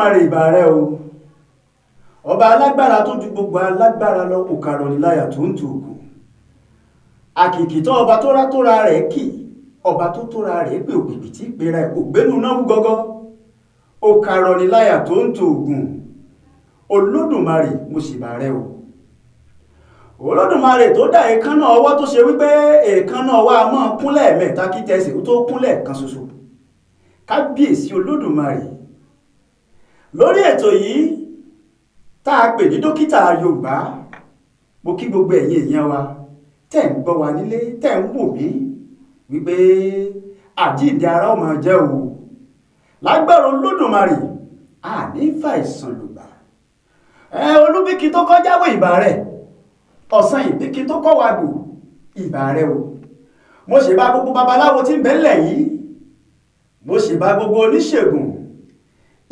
Olódùmarè ìbà rẹ o. Ọba alágbára tó ju gbogbo alágbára lọ, òkàrọ̀níláyà tó ń tu ògùn. Àkìkìtàn ọba tó rá tóra rẹ̀ kì, ọba tó tóra rẹ̀ pé òpìpì tí ìpera ẹ̀ kò gbénu náà wú gọ́gọ́. Òkàrọ̀níláyà tó ń tu ògùn. Olódùmarè mo sì bà rẹ o. Olódùmarè tó dá èékánná ọwọ́ tó ṣe wípé èékánná ọwọ́ a máa kúnlẹ̀ mẹ́ta kí tẹsẹ̀ tó kúnlẹ̀ kan ṣoṣo. Kábíyèsí Olódùmarè. Lórí ètò yìí tá a pè ní dókítà Yorùbá, mo kí gbogbo ẹ̀yin èèyàn wa tẹ́ ń gbọ́ wa nílé, tẹ́ ń wò mí wípé àjíǹde ara ó máa jẹ́ o. Lágbára Olódùmarè àní fàìsàn lùgbà. Olúbíkí tó kọjáwé ìbà rẹ̀, ọ̀sán ìbíkí tó kọ́ wa gbò ìbà rẹ̀ o. Mo ṣe bá gbogbo babaláwo tí ń bẹ ńlẹ̀ yìí, mo ṣe bá gbogbo oníṣègùn,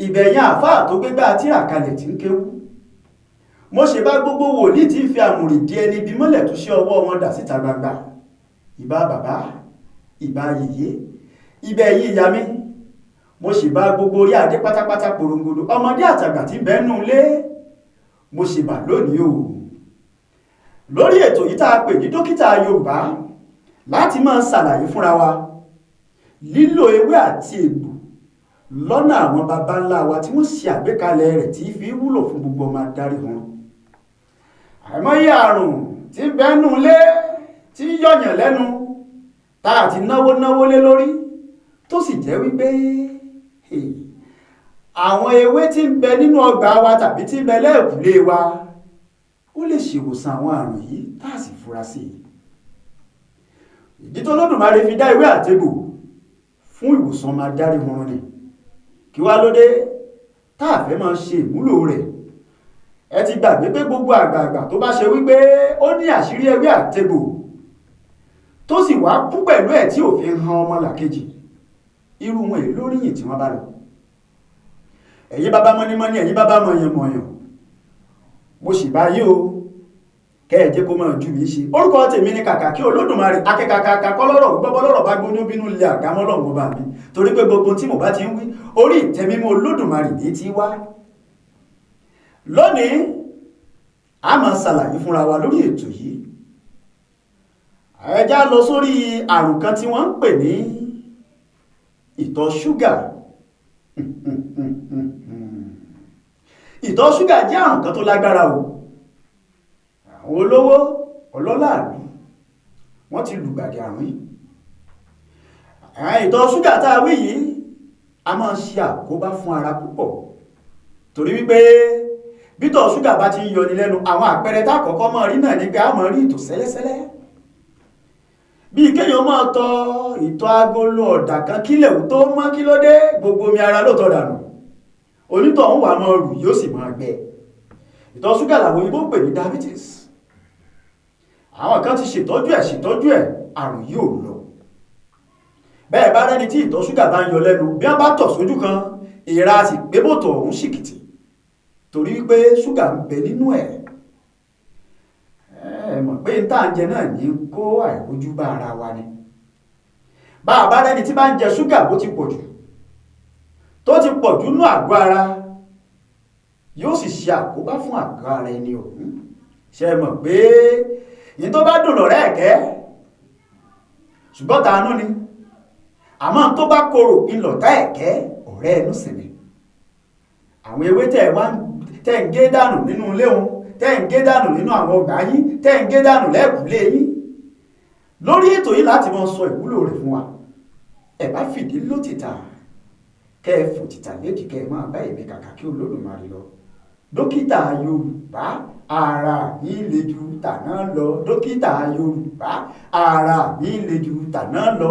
ìbẹ̀yìn àfáà tó gbégbá tírà kalẹ̀ tí ń kéwú. Mo ṣe bá gbogbo wòlíì tí ń fi àmùrì di ẹni bí mọ́lẹ̀ tó ṣe ọwọ́ wọn dà síta gbangba. Ìbà bàbá, ìbà yèyé, ìbẹ̀yìn ìyá mi. Mo ṣe bá gbogbo orí adé pátápátá porongodo, ọmọdé àtàgbà tí ń bẹ nú ilé. Mo ṣe bà lónìí o. Lórí ètò yìí tá a pè ní dókítà Yorùbá, láti máa ṣàlàyé fúnra wa lílò ewé àti egbò lọ́nà àwọn baba ńlá wa tí wọ́n ṣe àgbékalẹ̀ rẹ̀ tí fi wúlò fún gbogbo ọmọ adarí wọn. Àìmọye àrùn tí bẹ́nu lé tí yọ̀yàn lẹ́nu tá a ti náwó lé lórí, tó sì jẹ́ wípé àwọn ewé tí ń bẹ nínú ọgbà wa tàbí tí ń bẹ lẹ́ẹ̀kùlé wa ó lè ṣèwòsàn àwọn àrùn yìí tá a sì fura sí i. Ìdí tó Olódùmarè fi dá ewé àtegbò fún ìwòsàn ọmọ adarí wọn ni. Kí wá ló dé tá a fẹ́ máa ṣe ìmúlò rẹ̀? Ẹ ti gbàgbé pé gbogbo àgbààgbà tó bá ṣe wípé ó ní àṣírí ewé àtegbò tó sì wá kú pẹ̀lú ẹ̀ tí ò fi han ọmọ làkejì, irú wọn èyí lóríyìn tí wọ́n bá lọ. Ẹ̀yin bàbá mọ́nímọ́ní, ẹ̀yin bàbá mọ̀yànmọ̀yàn, mo sì bá yí o, kẹ́ẹ̀jẹ́ kó máa ju mi ṣe. Orúkọ tèmi ni kàkà kí Olódùmarè akẹ́kàkà kọ́lọ́rọ̀ gbọ́bọ́lọ́rọ̀ bá gbóní bínú lé àgámọ́lọ́run bá mi, torí pé gbogbo tí mo bá ti ń wí orí ìtẹ́mímọ́ Olódùmarè ní ti wá. Lónìí a máa ṣàlàyé fúnra wa lórí ètò yìí. Ẹ já lọ sórí àrùn kan tí wọ́n ń pè ní ìtọ̀ ṣúgà. Ìtọ̀ ṣúgà jẹ́ àrùn kan tó lágbára o. Àwọn olówó ọlọ́làlú wọ́n ti lùgbàdì àrùn yìí. Ìtọ̀ ṣúgà tá a wí yìí a máa ṣe àkóbá fún ara púpọ̀, torí wípé bítọ̀ ṣúgà bá ti ń yọni lẹ́nu, àwọn àpẹẹrẹ tá kọ́kọ́ máa rí náà ní pé a máa rí ìtọ̀ sẹ́lẹ́sẹ́lẹ́, bí kéèyàn máa tọ ìtọ̀ agolo ọ̀dà kan kílẹ̀ tó mọ́, kí ló dé, gbogbo omi ara ló tọ̀ dànù, onítọ̀hún wà máa rù yóò sì máa gbẹ. Ìtọ̀ ṣúgà làwọn òyìnbó ń pè ní diabetes. Àwọn kan ti ṣètọ́jú ẹ̀ àrùn yìí ò lọ. Bẹ́ẹ̀ bá rẹ́ni tí ìtọ̀ ṣúgà bá ń yọ lẹ́nu, bí wọ́n bá tọ̀ sójú kan, èèrà sì gbé bòtò ọ̀hún ṣìkìtì, torí wípé ṣúgà ń bẹ nínú ẹ̀. Ẹ mọ̀ pé ń tà ń jẹ náà ní kó àìrójú bá ara wa ni. Bá a bá rẹ́ni tí bá ń jẹ ṣúgà bó ti pọ̀jù, tó ti pọ̀jù nínú àgọ́ ara, yóò sì ṣe àkóbá fún àgọ́ ara ẹni ọ̀hún. Ṣé ẹ mọ̀ pé yìí tó bá dùn lọ́rẹ́ ẹ̀kẹ́, ṣùgbọ́n tàánú ni, àmọ́ tó bá korò ìlọ̀tá ẹ̀kẹ́ ọ̀rẹ́ ẹnu sì ni. Àwọn ewé tẹ́ ń gé dànù nínú ilé wọn, tẹ́ ń gé dànù nínú àwọn ọgbà yín, tẹ́ ń gé dànù lẹ́ẹ̀kúlé yín. Lórí ètò yìí láti máa sọ ìwúlò rẹ̀ fún wa. Ẹ bá fìdí lótìtà, kẹ́ ẹ fòtìtà léjì, kẹ́ ẹ máa bá èmi kàkà kí Olódùmarè lọ. Dókítà Yorùbá, ara mi le ju tàná lọ. Dókítà Yorùbá, ara mi le ju tàná lọ.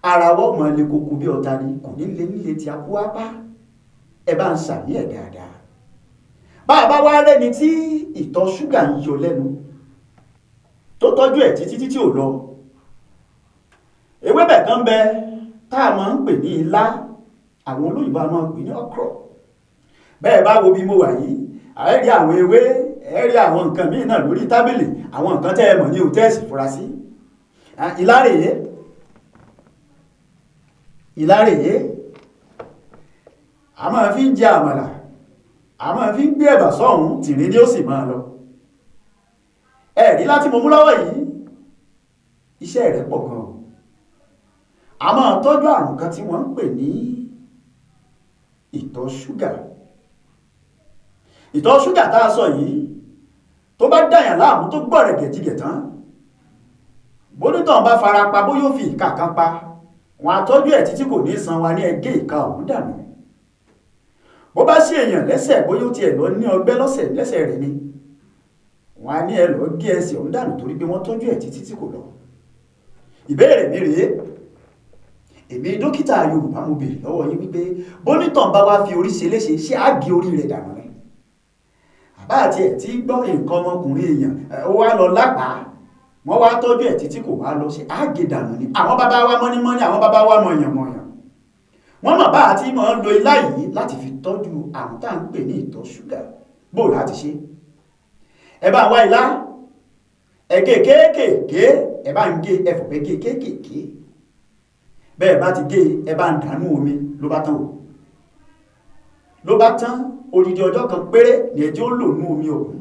Ara wọ́n mọ̀ lè kókó bí ọ̀tá ni, kò ní lé nílé tí a kú apá. Ẹ bá ń ṣàní ẹ̀ dáadáa. Bá a bá wá rẹ́ni tí ìtọ̀ ṣúgà ń yọ lẹ́nu, tó tọ́jú ẹ̀ títí ò lọ, ewébẹ̀ kan bẹ tá a máa ń pè ní ilá, àwọn olóyìnbó a máa ń pè ní okra. Bẹ́ẹ̀ bá wo bí mo wà yìí, ẹ rí àwọn ewé, ẹ rí àwọn nǹkan míì náà lórí tábìlì, àwọn nǹkan tẹ́ ẹ mọ̀ ní hòtẹ́ẹ̀sì fura sí. Ìlá rèé, a máa fi ń jẹ àmàlà, a máa fi ń gbé ẹ̀bà sọ́hùn tìrín ni ó sì máa lọ. ẹ̀rí láti mo mú lọ́wọ́ yìí iṣẹ́ rẹ̀ pọ̀ gan. a máa tọ́jú àrùn kan tí wọ́n ń pè ní ìtọ̀ ṣúgà. ìtọ̀ ṣúgà tá a sọ yìí tó bá dàyàn láàmú tó gbọ̀rẹ̀ gẹ̀jigẹ̀ tán, bónítàn bá fara pa bóyá ó fi ìka kan pa, wọn á tọ́jú ẹ̀ títí kò ní san wa ní ẹgẹ́ ìka ọ̀hún dànù. bó bá sí èèyàn lẹ́sẹ̀ bóyá ó tiẹ̀ lọ ní ọgbẹ́ lẹ́sẹ̀ rẹ̀ ni, wọn á ní ẹ lọ gé ẹsẹ̀ ọ̀hún dànù torí pé wọ́n tọ́jú ẹ̀ títí tí kò lọ. ìbéèrè mi rèé, èmi dókítà Yorùbá mo béèrè lọ́wọ́ yín wípé bónítàn bá wá fi orí ṣe léṣe, ṣé á gé orí rẹ̀ dànù ni? àbá àti ẹ̀ tí gbọ́ nǹkan ọmọkùnrin èèyàn ó wá lọ lápá, wọ́n wá tọ́jú ẹ̀ títí kò wá lọ, ṣe á gé dànù ni? àwọn bàbá wa mọ́nímọ́ní, àwọn bàbá wa mọ̀yànmọ̀yàn, wọ́n mọ̀ bá àti mọ̀ ń lo ilá yìí láti fi tọ́jú àrùn tá à ń pè ní ìtọ̀ ṣúgà. bó láti ṣe? ẹ bá wá ilá, ẹ gé kéékèèké, ẹ bá ń gé ẹfọ̀ pé gé kéékèèké, bẹ́ẹ̀ bá ti gé ẹ bá ń dànù omi, ló bá tán o. ló bá tán, odidi ọjọ́ kan péré ní ẹjọ́ lò nú omi òun.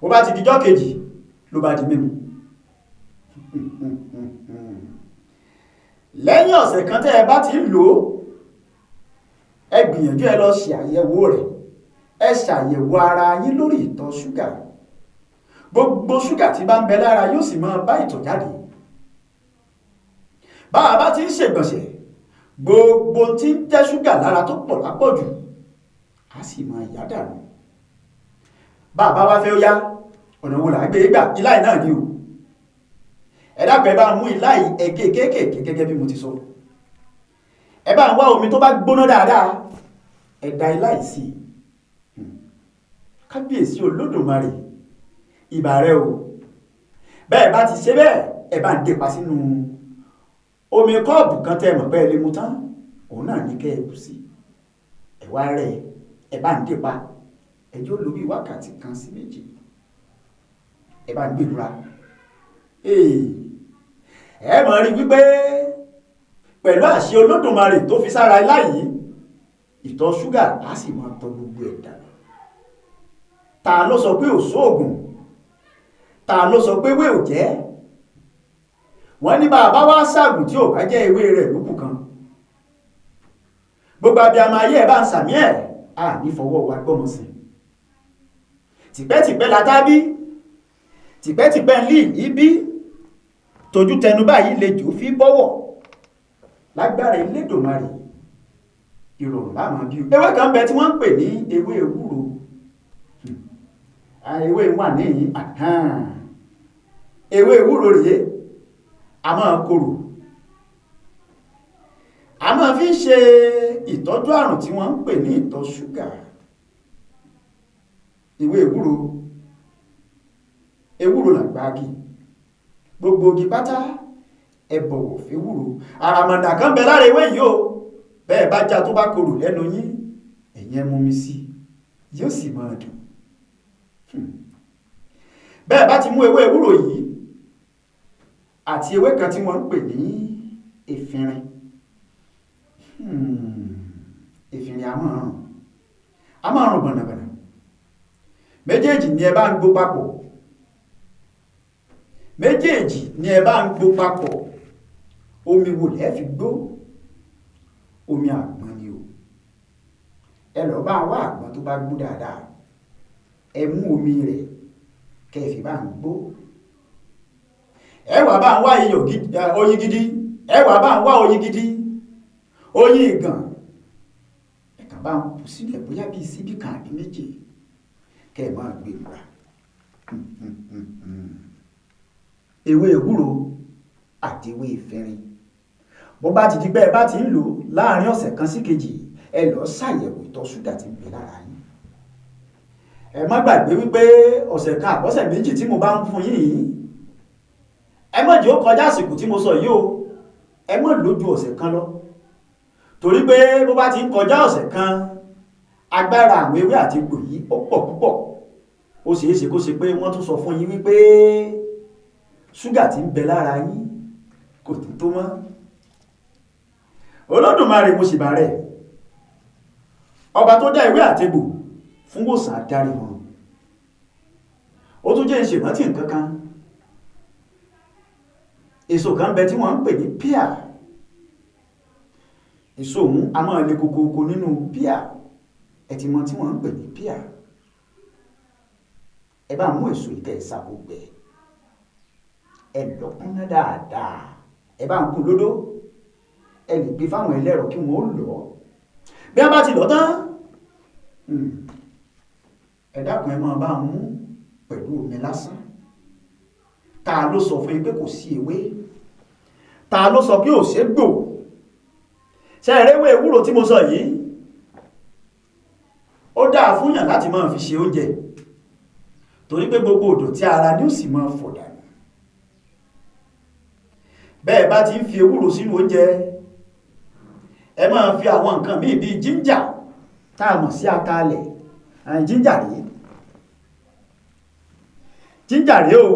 ó bá ti dijọ́ kejì ló bá di mímu. lẹ́yìn ọ̀sẹ̀ kan tẹ́ ẹ bá ti ń lò ó, ẹ gbìyànjú ẹ lọ ṣe àyẹ̀wò rẹ̀, ẹ ṣàyẹ̀wò ara yín lórí ìtọ̀ ṣúgà. gbogbo ṣúgà tí bá ń bẹ lára yóò sì máa bá ìtọ̀ jáde. bá a bá ti ń ṣègbọ̀nsẹ̀, gbogbo tí ń jẹ́ ṣúgà lára tó pọ̀ lápọ̀jù á sì máa yá dànù. bá a bá wá fẹ́ ó yá, ọ̀nà wo là á gbé gbà? iláì náà ni o. ẹ dákun ẹ bá mú iláì ẹgẹ kéékèèké gẹ́gẹ́ bí mo ti sọ. ẹ bá ń wá omi tó bá gbóná dáadáa, ẹ da iláì sí i. kábíyèsí olódùmarè, ìbà rẹ o. bẹ́ẹ̀ bá ti ṣe bẹ́ẹ̀, ẹ bá ń dépa sínú omi kọ́ọ̀bù kan tẹ́ mọ̀ pé ẹ lè mu tán, òun náà ní kẹ́ ẹ bù sí. ẹ wá rẹ̀, ẹ bá ń dépa, ẹjọ́ lò bí wákàtí kan sí méjì, ẹ bá ń gbèlúra. ẹ mọ̀ rí wípé pẹ̀lú àṣẹ olódùmarè tó fi sára ilá yìí, ìtọ̀ ṣúgà á sì máa tọ gbogbo ẹ̀ dànù. ta ló sọ pé ò sóògùn? ta ló sọ pé ewé ò jẹ́? wọ́n ní bàbá wá ságùn tí ò bá jẹ́ ewé rẹ̀ lókù kan. gbogbo abiyamọ ayé ẹ̀ bá ń sàmí ẹ̀, à ní fọwọ́ wa gbọ́mọ sí. tìpẹ́tìpẹ́ la tábí, tìpẹ́tìpẹ́ ń lì ibi, tójú tẹnu báyìí lè jò fi bọ́wọ̀. lágbára Elédùmarè, ìrọ̀rùn láàmú bí o. ewé kan bẹ tí wọ́n ń pè ní ewé ewúro. ewé wà níyìn, ewé ewúro rèé, a máa korò, a máa fi ń ṣe ìtọ́jú àrùn tí wọ́n ń pè ní ìtọ̀ ṣúgà. ewé ewúro, ewúro làgbági, gbogbo igi pátá ẹ bọ̀wọ̀ fewúro. àràmàǹdà kan bẹ lára ewé yìí o, bẹ́ẹ̀ bá já tó bá korò lẹ́nu yín, ẹ̀yin ẹ mú mi sí, yóò sì máa dùn. bẹ́ẹ̀ bá ti mú ewé ewúro yìí àti ewé kan tí wọ́n ń pè ní efinrin, efinrin a máa rùn bọ̀nàbọ̀nà. méjèèjì ni ẹ bá ń gbó papọ̀, méjèèjì ni ẹ bá ń gbó papọ̀. omi wo lẹ́ fi gbó? omi àgbọn ni o. ẹ lọ bá wá àgbọn tó bá gbó dáadáa, ẹ mú omi rẹ̀ kẹ́ ẹ fi bá ń gbó. ẹ wá bá ń wá oyin gidi, ẹ wá bá ń wá oyin gidi, oyin ìgàn, ẹ kàn bá ń bù sílẹ̀ bóyá bíi síbí kan àbí méjì, kẹ́ ẹ máa gbé lura. ewé ewúro àti ewé efinrin, bó bá ti di pé ẹ bá ti ń lò láàrin ọ̀sẹ̀ kan sí kejì, ẹ lọ ṣàyẹ̀wò ìtọ̀ ṣúgà tí ń bẹ lára yín. ẹ má gbàgbé wípé ọ̀sẹ̀ kan àbọ̀sẹ̀ méjì tí mo bá ń fún yín yìí, ẹ má jẹ́ ó kọjá àsìkò tí mo sọ yìí o, ẹ má lò ju ọ̀sẹ̀ kan lọ, torí pé bó bá ti ń kọjá ọ̀sẹ̀ kan, agbára àwọn ewé àti egbò yìí ó pọ̀ púpọ̀. ó ṣeéṣe kó ṣe pé wọ́n tún sọ fún yín wípé ṣúgà tí ń bẹ lára yín kò tó mọ́. Olódùmarè mo sì bá rẹ̀, ọba tó dá ewé àtegbò fún wòsàn adarí wọn. Ó tún jẹ́ ìṣèrántí nǹkan kan. Èso kan bẹ tí wọ́n ń pè ní píà. Èso òun a máa le kokoko nínú píà. Ẹ ti mọ tí wọ́n ń pè ní píà. Ẹ bá mú èso ìkẹ́ ìsàkógbẹ. Ẹ lọ́kúnná dáadáa. Ẹ bá ń kún lódó. Ẹ lè gbé fáwọn ẹlẹ́rọ kí wọ́n lọ̀. Bí a bá ti lọ̀ tán, ẹ dákun ẹ máa bá mú pẹ̀lú omi lásán. Ta ló sọ fún yín pé kò sí ewé? Ta ló sọ pé ò ṣe gbò? Ṣé ẹrẹ́wé ewúro tí mo sọ yìí ó dáa fún yàn láti máa fi ṣe oúnjẹ, torí pé gbogbo odò tí ara ní ó sì máa fọ̀ dànù. Bẹ́ẹ̀ bá ti ń fi ewúro sínú oúnjẹ, ẹ máa fi àwọn nǹkan míì bíi jíńjà tá a mọ̀ sí atalẹ̀. Jíńjà rèé. Jíńjà rèé o.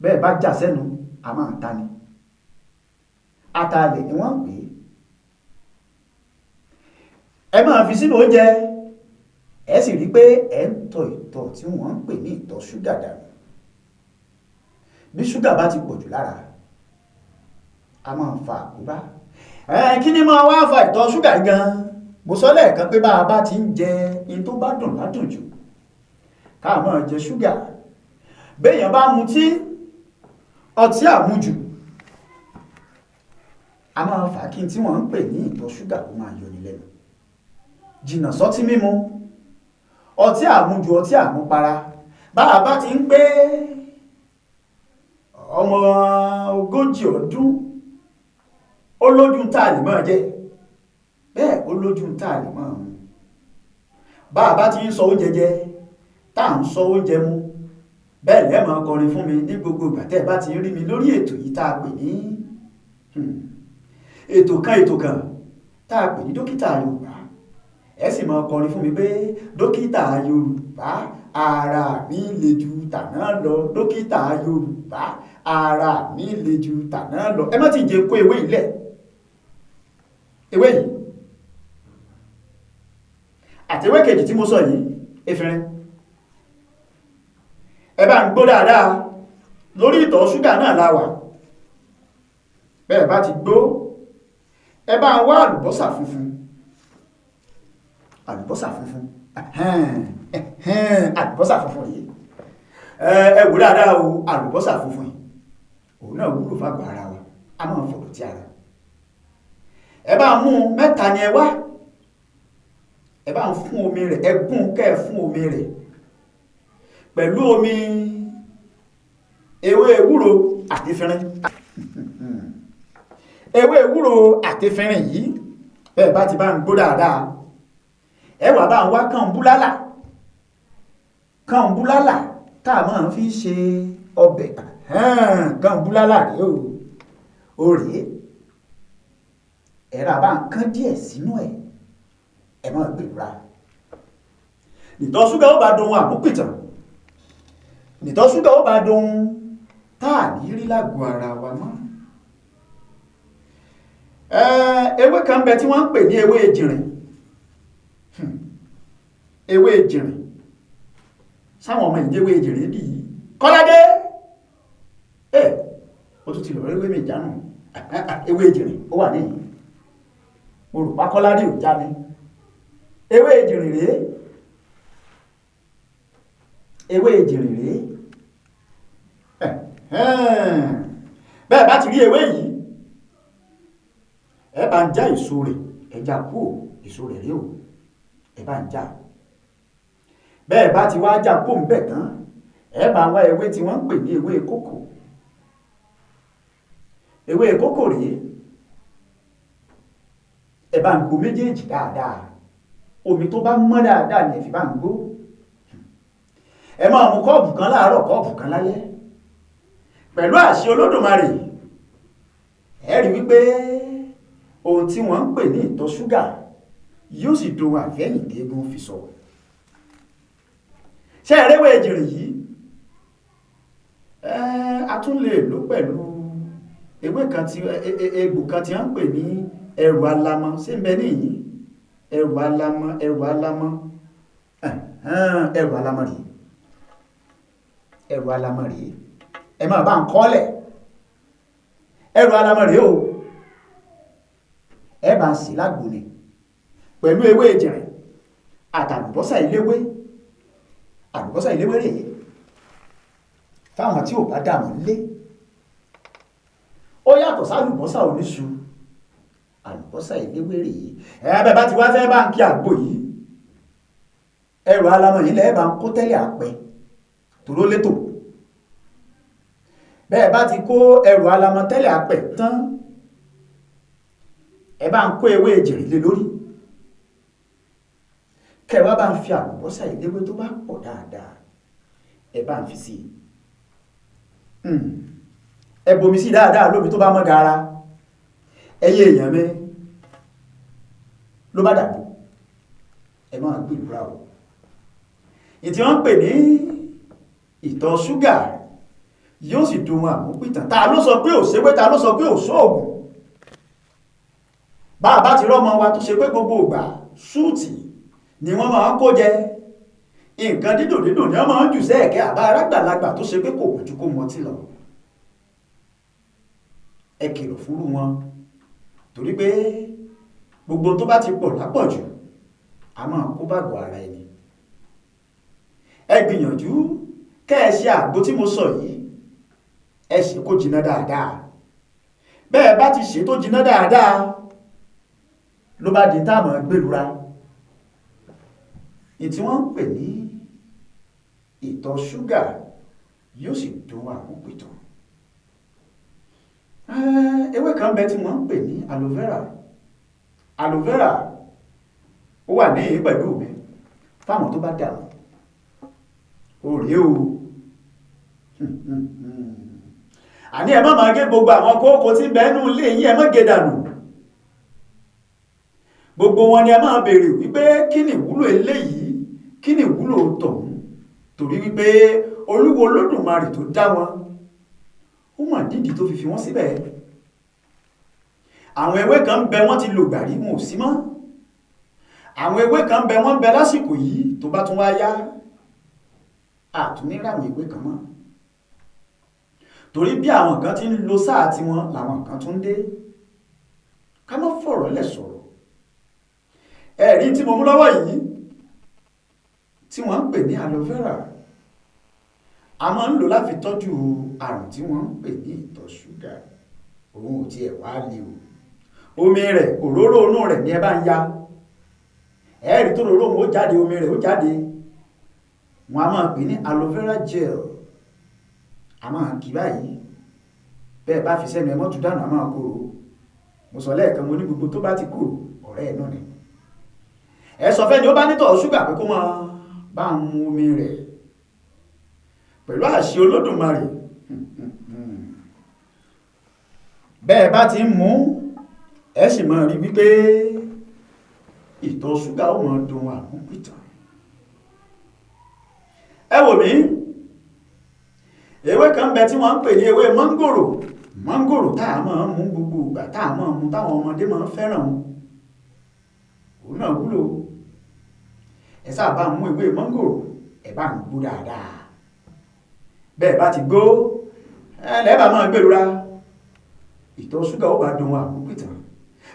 Bẹ́ẹ̀ bá jà sẹ́nu a máa ta ni. Atalẹ̀ ni wọ́n ń pè é. Ẹ máa fi sínú oúnjẹ, ẹ sì rí pé ẹ ń tọ ìtọ̀ tí wọ́n ń pè ní ìtọ̀ ṣúgà dànù. Bí ṣúgà bá ti pọ̀jù lára, a máa fa àkóbá. Kí ni máa wá fa ìtọ̀ ṣúgà gan? Mo sọ lẹ́ẹ̀kan pé bá a bá ti ń jẹ in tó bá dùn ládùn jù, ká máa jẹ ṣúgà. Béèyàn bá mutí, ọtí àmujù, a máa fà kí n tí wọ́n ń pè ní ìtọ̀ ṣúgà kó máa yọni lẹ́nu. Jìnnà sọ́tí mímu, ọtí àmujù, ọtí àmupara. Bá a bá ti ń pé ọmọ 40 ọdún, ó lójú tá a lè máa jẹ, bẹ́ẹ̀ ó lójú tá a lè máa mu. Bá a bá ti ń sọ oúnjẹ jẹ, tá à ń sọ oúnjẹ mu, bẹ́ẹ̀ lẹ́ máa kọrin fún mi ní gbogbo ìgbà tẹ́ ẹ bá ti rí mi lórí ètò yìí tá a pè ní ètò kan tá a pè ní dókítà Yorùbá. Ẹ sì máa kọrin fún mi pé dókítà Yorùbá, ara mi le ju tàná lọ. Dókítà Yorùbá, ara mi le ju tàná lọ. Ẹ má ti jẹ kó ewé ilẹ̀. Ewé yìí àti ewé kejì tí mo sọ yìí, efinrin. Ẹ bá ń gbọ́ dáadáa, lórí ìtọ̀ ṣúgà náà la wà. Bẹ́ẹ̀ bá ti gbọ́, ẹ bá ń wá àlùbọ́sà funfun. Àlùbọ́sà funfun. Àlùbọ́sà funfun yìí. Ẹ wò dáadáa o, àlùbọ́sà funfun yìí. Òun náà wúlò fágbà ara wa. A máa ń fọ̀dọ̀ tí ara. Ẹ bá mú 3 ni ẹ wá. Ẹ bá ń fún omi rẹ̀, ẹ gún kẹ́ ẹ fún omi rẹ̀ pẹ̀lú omi ewé ewúro àti efinrin. Ewé ewúro àti efinrin yìí, bẹ́ẹ̀ bá ti bá ń gbó dáadáa, ẹ wá bá ń wá kànbúlálà. Kànbúlálà tá a máa fi ṣe ọbẹ̀. Kànbúlálà rèé o. Ó rèé. Ẹ rà bá ń kán díẹ̀ sínú ẹ̀. Ẹ máa gbèrúra. Ìtọ̀ ṣúgà ó bá dohun àmúpìtàn. Ìtọ̀ ṣúgà ó bá dohun táà ní rí lágọ̀ọ́ ara wa mọ́. Ewé kan bẹ tí wọ́n ń pè ní ewé ejìrìn. Ewé ejìrìn. Sáwọn ọmọ ìjẹ́wé ejìrìn bí i Kọ́ládé. Ó tún ti lọ ewé mi jánu. Ewé ejìrìn ó wà níyìn. Mo rò pa Kọ́ládé ò já ní. Ewé ejìrìn rèé. Ewé ejìrìn rèé. Bẹ́ẹ̀ bá ti rí ewé yìí, ẹ bá ń já èso rẹ̀, ẹ já kúrò, èso rẹ̀ rí o, ẹ bá ń já. Bẹ́ẹ̀ bá ti wá já kó ń bẹ̀ tán, ẹ bá wá ewé tí wọ́n ń pè ní ewé kókò. Ewé kókò rèé. Ẹ bá ń gbó méjèèjì dáadáa. Omi tó bá mọ́ dáadáa ni ẹ fi bá ń gbó. Ẹ máa mu kọ́ọ̀bù kan láàárọ̀, kọ́ọ̀bù kan lálẹ́. Pẹ̀lú àṣẹ Olódùmarè, ẹ rí wípé ohun tí wọ́n ń pè ní ìtọ̀ ṣúgà yóò sì dohun àfẹ́yìntì eégún fi sọ. Ṣé ẹrẹ́wé ejìrìn yìí? A tún lè lò pẹ̀lú ewé kan tí egbò kan tí wọ́n ń pè ní ẹrù alamọ sí ń bẹ níyìn ẹrù alamọ ẹrù alamọ ẹrù alamọ rèé ẹrù alamọ rèé ẹ máa bá ń kọ́lẹ̀ ẹrù alamọ rèé o ẹ bá ń sì lágbo ni pẹ̀lú ewé ìjìnrìn àtàlùbọ́sà iléwé àlùbọ́sà iléwé rèé fáwọn tí ò bá dààmú lé ó yàtọ̀ sálùbọ́sà oníṣu àlùbọ́sà iléwé rèé bẹ́ẹ̀ bá ti wá fẹ́ bá ń kí àgbo yìí ẹrù alamọ yìí lẹ́ẹ̀ bá ń kó tẹ́lẹ̀ àpẹ tòró létò bẹ́ẹ̀ bá ti kó ẹrù alamọ tẹ́lẹ̀ àpẹ tán ẹ bá ń kó ewé ìjìnrìn lé lórí kẹwàá bá ń fi àlùbọ́sà iléwé tó bá pọ̀ dáadáa ẹ bá ń fi sí ẹ bomi sí dáadáa lómi tó bá mọ́ dára ẹyẹ èèyàn mi ló bá dàbò ẹ máa gbé ìlúra o ìtí wọ́n ń pè ní ìtọ̀ ṣúgà yóò sì dùn àmúpìtàn ta ló sọ pé ò ṣewé ta ló sọ pé ò ṣóògùn bá a bá ti rọ́mọ wa tó ṣe pé gbogbo ìgbà súùtì ni wọ́n máa ń kó jẹ nǹkan dídùn dídùn ni wọ́n máa ń jù sẹ́ẹ̀kẹ́ àbá arágbàlagbà tó ṣe pé kò wọ́n ju kó mọtí lọ ẹ kìlọ̀ fúnrú wọn torí pé gbogbo tó bá ti pọ̀ lápọ̀jù a máa kó bàgọ́ ara ẹni ẹ gbìyànjú kẹ́ ẹ ṣe àgbo tí mo sọ yìí ẹ ṣe kó jiná dáadáa bẹ́ẹ̀ bá ti ṣe tó jiná dáadáa ló bá di táàmù gbèrúra ìtí wọ́n ń pè ní ìtọ̀ ṣúgà yóò sì dùn àmúpìtàn ewé kan bẹ tí wọ́n ń pè ní aloe vera aloe vera ó wà ní pẹ̀lú mi fáwọn tó bá dànù ó rí o àní ẹ má máa gé gbogbo àwọn kókó tí bẹ́ẹ̀nù ilé yìí ẹ má gé dànù gbogbo wọn ni ẹ máa béèrè wípé kí ni ìwúlò eléyìí kí ni ìwúlò tọ̀hún torí wípé olúwo olódùmarè tó dá wọn ó mà dídì tó fi wọ́n síbẹ̀ àwọn ewé kan bẹ wọ́n ti lò gbàrí wọn ò sí mọ́ àwọn ewé kan bẹ wọ́n bẹ lásìkò yìí tó bá tún wá yá àtúnírà àwọn ewé kan mọ́ torí bí àwọn kan ti ń lo sáà tí wọn làwọn kan tún dé ká má fọ̀rọ̀ lẹ̀ sọ̀rọ̀ ẹ̀rí tí mo mú lọ́wọ́ yìí tí wọ́n ń pè ní aloe vera a máa ń lò láti tọ́jú àrùn tí wọ́n ń pè ní ìtọ̀ ṣúgà òun ò tiẹ̀ wá lè o omi rẹ̀ òróró inú rẹ̀ ní ẹ bá ń ya ẹ̀rí tó róró ó jáde omi rẹ̀ ó jáde wọ́n a máa pè ní aloe vera gel a máa kì báyìí bẹ́ẹ̀ bá fi sẹ́nu ẹ mọ́tò dànù a máa kóró mo sọ lẹ́ẹ̀kan mo ní gbogbo tó bá ti kóró ọ̀rẹ́ ẹ̀ náà ni ẹ sọ fẹ́ ni ó bá nítọ̀ ṣúgà pé kó máa bá ń mu omi rẹ̀ pẹ̀lú àṣẹ olódùmarè bẹ́ẹ̀ bá ti ń mú ẹ sì máa rí wípé ìtọ̀ ṣúgà ó máa dùn àmúpìtàn ẹ wò mí ewé kan bẹ tí wọ́n ń pè ní ewé mángòrò mángòrò tá a máa ń mú gbogbo ìgbà tá a máa ń mú táwọn ọmọdé máa ń fẹ́ràn òun náà wúlò ẹ sáà bá mú ewé mángòrò ẹ bá ń gbó dáadáa bẹ́ẹ̀ bá ti gbó ẹlẹ́bà máa gbèrúra ìtọ̀ ṣúgà ó bá dùn àmúpìtàn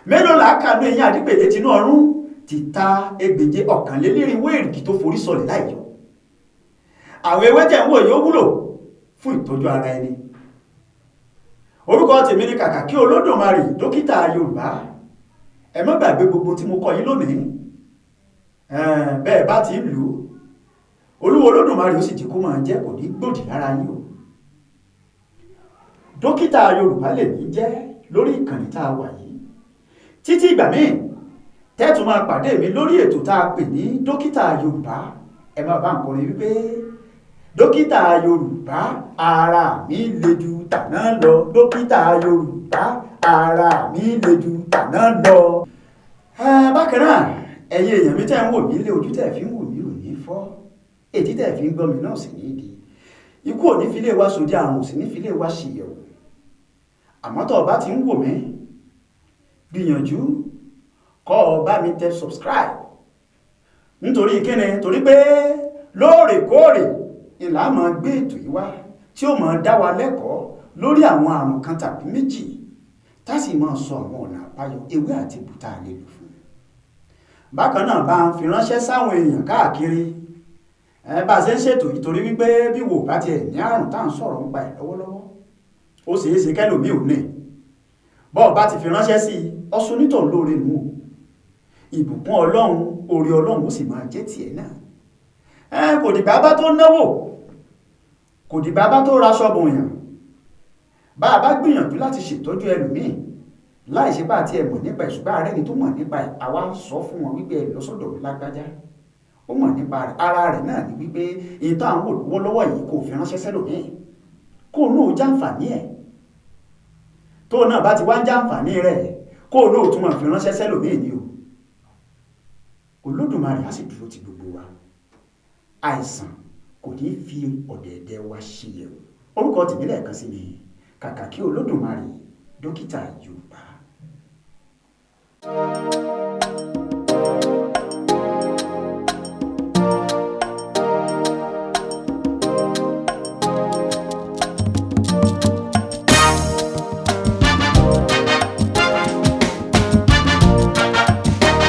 mélòó làákàánú eyín àdípèlé tinú ọrún ti ta ẹgbèje ọ̀kànlélẹ́rìnwó èrìgì tó forí sọlẹ̀ láìyọ àwọn ewé tẹ̀ ń wò yóò wúlò fún ìtọ́jú ara ẹni orúkọ tèmi ni kàkà kí olódùmarè dókítà yorùbá ẹ má gbàgbé gbogbo tí mo kọ yín lónìí bẹ́ẹ̀ bá ti ń lò olúwo olódùmarè ó sì ti kó máa jẹ́ kò ní gbòdì lára yín o dókítà yorùbá lè ní jẹ́ lórí ìkànnì tá a wà yìí títí ìgbà míì tẹ́tù máa pàdé mi lórí ètò tá a pè ní dókítà yorùbá ẹ máa bá nǹkan rí wípé dókítà yorùbá ara mi le ju tàná lọ dókítà yorùbá ara mi le ju tàná lọ. bákan náà ẹ̀yin èèyàn mi tẹ́ ń wò mí lé ojú tẹ́ fi ń wò mí ò ní fọ́ ètí tẹ́ fi ń gbọ́ mi náà sì ní ìdí ikú ò ní fi lè wá sódì àrùn ò sì ní fi lè wá ṣìyẹ̀wò àmọ́ tó o bá ti ń wò mí gbìyànjú kó o bá mi tẹ subscribe nítorí kíni torí pé lóòrèkóòrè ìlà máa gbé ètò yìí wá tí ó máa dá wa lẹ́kọ̀ọ́ lórí àwọn àrùn kan tàbí méjì tá sì máa sọ àwọn ọ̀nà àbáyọ ewé àti bùtà lè lò fún. bákan náà bá ń fi ránṣẹ́ sáwọn èèyàn káàkiri bá a ṣe ń ṣètò yìí torí wípé bí wò bá tiẹ̀ ní àrùn tá à ń sọ̀rọ̀ ń pa ẹ̀ lọ́wọ́lọ́wọ́ ó ṣeé ṣe kẹ́lòmíì ò ní bọ́ọ̀ bá ti fi ránṣẹ́ sí i ọsùn onítọ̀ lóore nù ìbùkún ọlọ́run oore ọlọ́run ó sì máa jẹ́ tiẹ̀ náà kò dìgbà bá tó náwó kò dìgbà bá tó raṣọ bòyàn bá a bá gbìyànjú láti ṣètọ́jú ẹlòmíì láì ṣe bá àti ẹ̀mọ̀ nípa ìṣùgbọ́n ààrẹ ni tó mọ̀ nípa ẹ̀ àwa sọ fún wọn wípé ẹ lọ sọ́dọ̀ lágbájá ó mọ̀ nípa rẹ̀ ara rẹ̀ náà ni wípé ìtàn àwọn olówólọ́wọ́ yìí kò fi ránṣẹ́ sẹ́lòmíì kó náà jàǹfààní ẹ̀ tó náà bá ti wá ń jàǹfààní rẹ̀ kó náà tún máa fi ránṣẹ́ sẹ́lòmíì ni o Olódùmarè á sì dúró ti gbogbo wa àìsàn kò ní fi ọ̀dẹ̀ẹ̀dẹ̀ wa ṣe yẹ̀wò orúkọ tèmi lẹ́ẹ̀kan sí ni Kàkàkí Olódùmarè dókítà Yorùbá.